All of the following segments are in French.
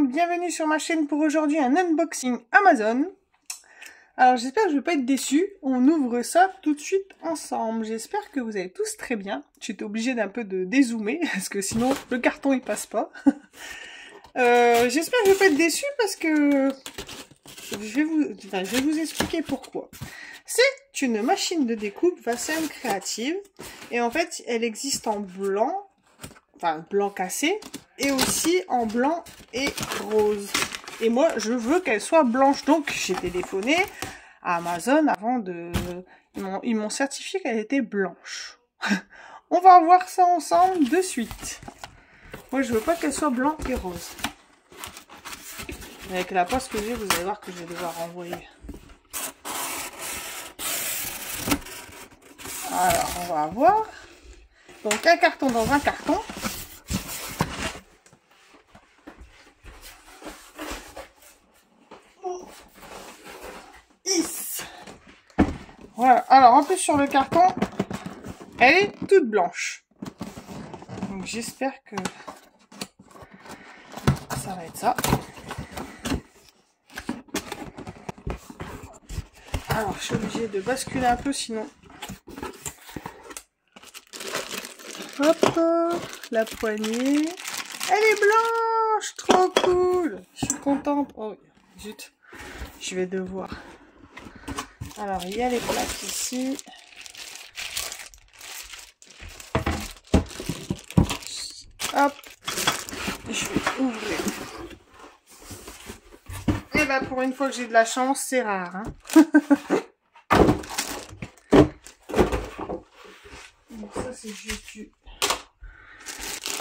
monde, bienvenue sur ma chaîne pour aujourd'hui un unboxing Amazon. Alors j'espère que je ne vais pas être déçue, on ouvre ça tout de suite ensemble. J'espère que vous allez tous très bien. J'étais obligée d'un peu de dézoomer parce que sinon le carton il passe pas. J'espère que je ne vais pas être déçue parce que je vais vous expliquer pourquoi. C'est une machine de découpe Vassem Creative et en fait elle existe en blanc, enfin blanc cassé, et aussi en blanc et rose. Et moi, je veux qu'elle soit blanche. Donc, j'ai téléphoné à Amazon avant de... Ils m'ont certifié qu'elle était blanche. On va voir ça ensemble de suite. Moi, je veux pas qu'elle soit blanc et rose. Avec la poste que j'ai, vous allez voir que je vais devoir renvoyer. Alors, on va voir. Donc, un carton dans un carton. Voilà, alors en plus sur le carton, elle est toute blanche. Donc j'espère que ça va être ça. Alors je suis obligée de basculer un peu sinon. Hop, la poignée. Elle est blanche, trop cool. Je suis contente. Oh zut, je vais devoir. Alors il y a les plaques ici. Hop, je vais ouvrir. Et ben pour une fois que j'ai de la chance, c'est rare. Hein. Donc ça c'est juste du...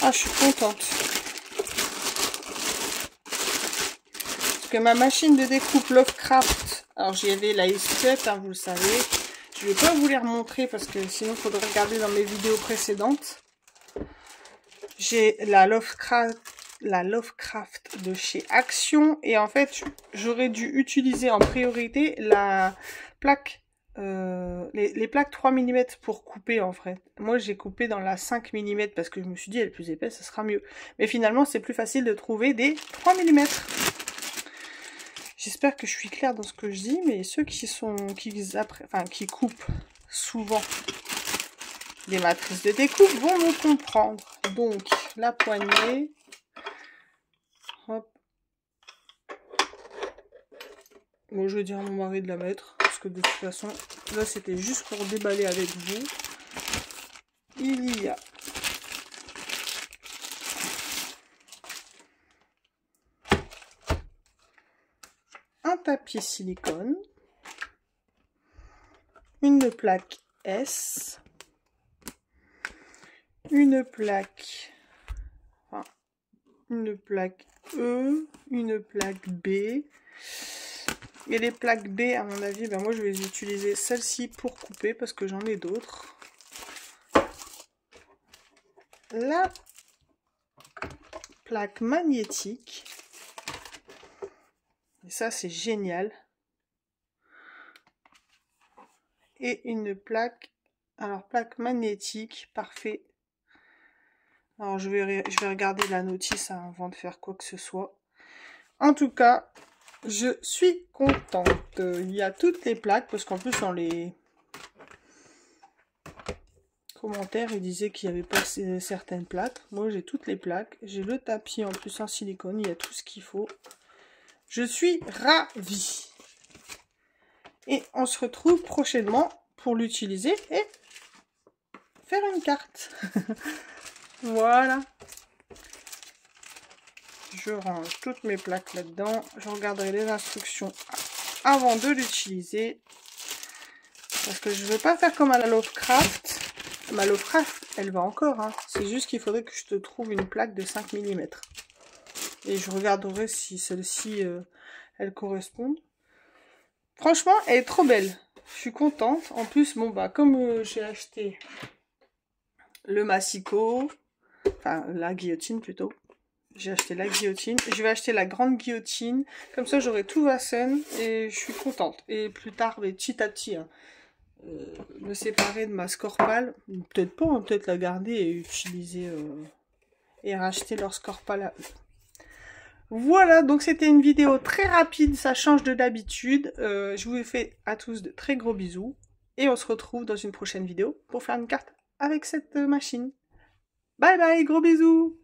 Ah, je suis contente. Parce que ma machine de découpe Lovecraft, alors j'y avais la S7, hein, vous le savez. Je vais pas vous les remontrer parce que sinon il faudrait regarder dans mes vidéos précédentes. J'ai la Lovecraft de chez Action. Et en fait, j'aurais dû utiliser en priorité la plaque, les plaques 3 mm pour couper en fait. Moi, j'ai coupé dans la 5 mm parce que je me suis dit, elle est plus épaisse, ça sera mieux. Mais finalement, c'est plus facile de trouver des 3 mm. J'espère que je suis claire dans ce que je dis, mais ceux qui coupent souvent des matrices de découpe vont me comprendre. Donc, la poignée. Hop. Bon, je vais dire à mon mari de la mettre, parce que de toute façon, là, c'était juste pour déballer avec vous. Il y a un papier silicone, une plaque S, une plaque E, une plaque B. Et les plaques B, à mon avis, ben moi je vais utiliser celle-ci pour couper parce que j'en ai d'autres. La plaque magnétique. Et ça, c'est génial. Et une plaque, alors plaque magnétique, parfait. Alors je vais regarder la notice hein, avant de faire quoi que ce soit. En tout cas, je suis contente. Il y a toutes les plaques, parce qu'en plus dans les commentaires, ils disaient qu'il n'y avait pas certaines plaques. Moi j'ai toutes les plaques. J'ai le tapis en plus en silicone, il y a tout ce qu'il faut. Je suis ravie. Et on se retrouve prochainement pour l'utiliser et faire une carte. Voilà. Je range toutes mes plaques là-dedans. Je regarderai les instructions avant de l'utiliser. Parce que je ne veux pas faire comme à la Lovecraft. Ma Lovecraft, elle va encore. Hein. C'est juste qu'il faudrait que je te trouve une plaque de 5 mm. Et je regarderai si celle-ci, elle correspond. Franchement, elle est trop belle. Je suis contente. En plus, bon bah comme j'ai acheté le massicot, enfin la guillotine plutôt. J'ai acheté la guillotine. Je vais acheter la grande guillotine. Comme ça, j'aurai tout Vassem et je suis contente. Et plus tard, mais petit à petit, hein, me séparer de ma Scorpal. Peut-être pas, hein, peut-être la garder et utiliser et racheter leur Scorpal à eux. Voilà, donc c'était une vidéo très rapide, ça change de d'habitude. Je vous fais à tous de très gros bisous. Et on se retrouve dans une prochaine vidéo pour faire une carte avec cette machine. Bye bye, gros bisous!